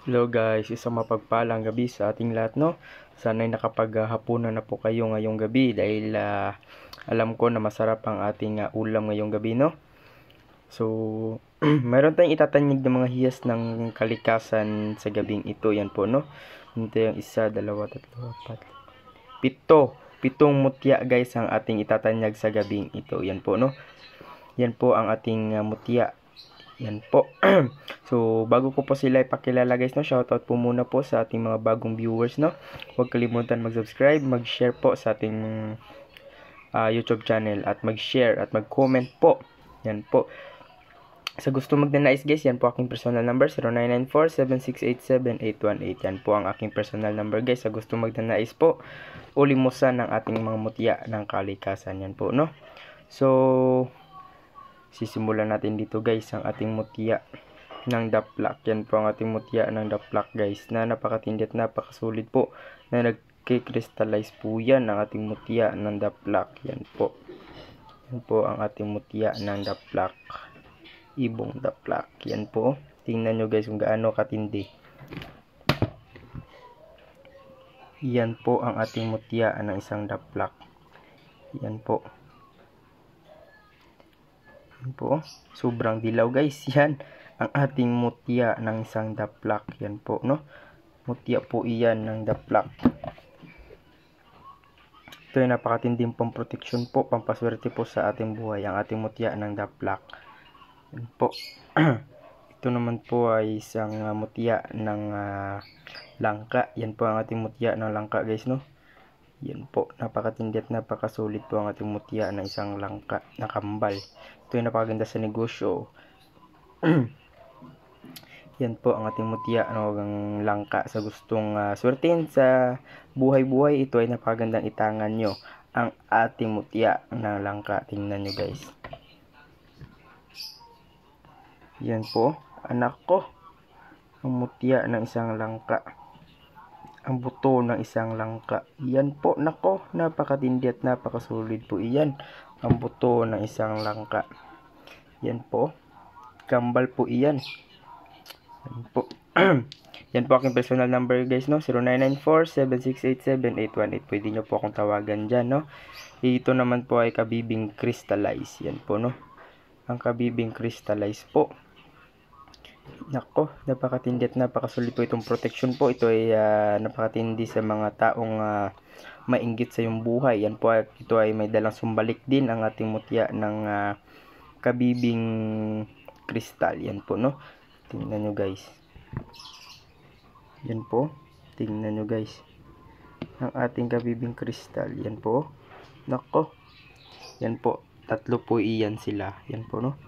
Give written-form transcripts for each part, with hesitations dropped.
Hello guys, isang mapagpalang gabi sa ating lahat, no? Sana'y nakapaghapunan na po kayo ngayong gabi dahil alam ko na masarap ang ating ulam ngayong gabi, no? So, mayroon tayong itatanyag ng mga hiyas ng kalikasan sa gabing ito. Yan po, no? Ito yung isa, dalawa, tatlo, apat, pitong mutya guys ang ating itatanyag sa gabing ito. Yan po, no? Yan po ang ating mutya. Yan po. So, bago ko po sila ipakilala guys, no, shoutout po muna po sa ating mga bagong viewers, no. Huwag kalimutan mag-subscribe, mag-share po sa ating YouTube channel at mag-share at mag-comment po. Yan po. Sa gusto magnanais guys, yan po aking personal number 0994-7687-818. Yan po ang aking personal number guys. Sa gusto magnanais po o limusan ng ating mga mutya ng kalikasan. Yan po, no. So, sisimulan natin dito guys ang ating mutya ng daplak. Yan po ang ating mutya ng daplak guys, na napakatindi at napakasulit po, na nagki-crystallize po yan ang ating mutya ng daplak. Yan po. Yan po ang ating mutya ng daplak. Ibong daplak. Yan po. Tingnan nyo guys kung gaano katindi. Yan po ang ating mutya ng isang daplak. Yan po. Po, sobrang dilaw guys. Yan ang ating mutya ng isang daplak. Yan po, no, mutya po iyan ng daplak. Ito ay napakatinding pamproteksyon po, pampaswerte po sa ating buhay, ang ating mutya ng daplak. Yan po. Ito naman po ay isang mutya ng langka. Yan po ang ating mutya ng langka guys, no. Yan po, napakatindi at napakasulit po ang ating mutya ng isang langka na kambal. Ito ay napakaganda sa negosyo. Yan po ang ating mutya ng langka. Sa gustong swertein sa buhay-buhay, ito ay napakagandang itangan nyo ang ating mutya ng langka. Tingnan nyo guys. Yan po, anak ko, ang mutya ng isang langka. Ang buto ng isang langka. Yan po, nako, napakatindi at napakasulit po iyan. Ang buto ng isang langka. Yan po, kambal po iyan. Yan po. Yan po aking personal number guys, no, 0994-7687-818. Pwede nyo po akong tawagan dyan, no. Ito naman po ay kabibing crystallize. Yan po, no, ang kabibing crystallize po. Nako, napakatindi at napakasulit po itong protection po. Ito ay napakatindi sa mga taong mainggit sa iyong buhay. Yan po, ito ay may dalang sumbalik din ang ating mutya ng kabibing kristal. Yan po, no. Tingnan nyo guys. Yan po. Tingnan nyo guys. Ang ating kabibing kristal. Yan po. Nako. Yan po. Tatlo po iyan sila. Yan po, no.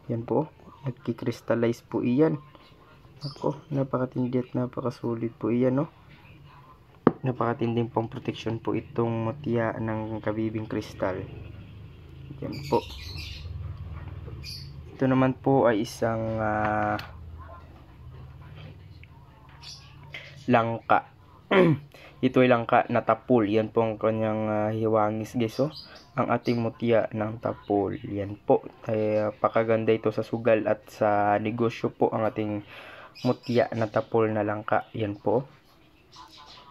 Yan po. Nagki-crystallize po iyan. Ako, napakatindi at napakasulit po iyan, no. Napakatinding pang protection po itong mutya ng kabibing kristal. Yan po. Ito naman po ay isang langka. Ito ay langka na tapul. Yan po ang kanyang hiwangis guys, oh. Ang ating mutya ng tapol. Yan po. Ay pakaganda ito sa sugal at sa negosyo po ang ating mutya na tapol na langka. Yan po.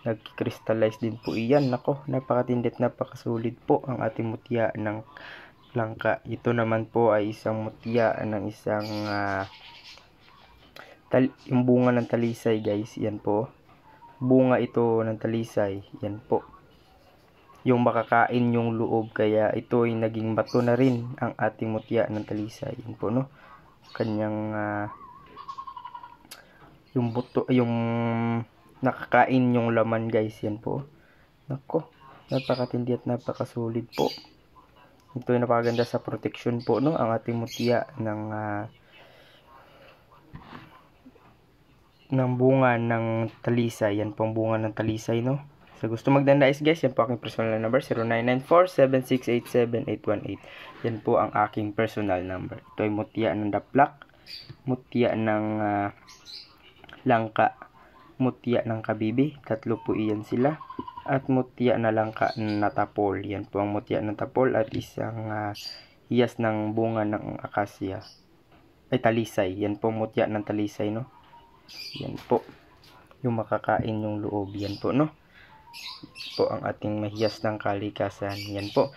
Nag-crystallize din po iyan. Nako, napakatindi at napakasulit po ang ating mutya ng langka. Ito naman po ay isang mutya ng isang yung bunga ng talisay guys. Yan po. Bunga ito ng talisay. Yan po. Yung makakain yung loob, kaya ito ay naging bato na rin ang ating mutya ng talisay. Yan po, no. Kanyang yung buto, yung nakakain yung laman guys. Yan po. Nako, napakatindi at napakasulit po. Ito ay napakaganda sa protection po, no, ang ating mutya ng bunga ng talisay. Yan po ang bunga ng talisay, no. Sa gusto magdanais guys, yan po aking personal number 0994-7687-818. Yan po ang aking personal number. Ito ay mutya ng daplak, mutya ng langka, mutya ng kabibi. Tatlo po iyan sila. At mutya na langka na tapol. Yan po ang mutya ng tapol at isang hiyas ng bunga ng akasya. Ay, talisay. Yan po mutya ng talisay, no. Yan po. yung makakain yung loob. Yan po, no? Yan po ang ating mahiyas ng kalikasan. Yan po.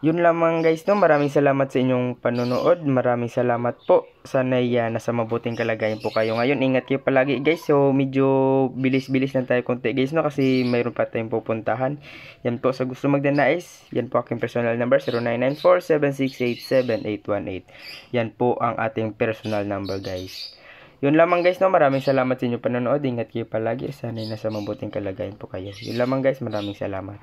Yun lamang guys, no? Maraming salamat sa inyong panonood. Maraming salamat po. Sana'y nasa mabuting kalagayan po kayo ngayon. Ingat kayo palagi guys. So medyo bilis-bilis lang tayo konti guys, no? Kasi mayroon pa tayong pupuntahan. Yan po, sa gusto magdanais, yan po aking personal number, 0994-768-7818. Yan po ang ating personal number guys. Yun lamang guys, no? Maraming salamat sa inyong panonood. Ingat kayo palagi. Sana'y nasa mabuting kalagayan po kayo. Yun lamang guys, maraming salamat.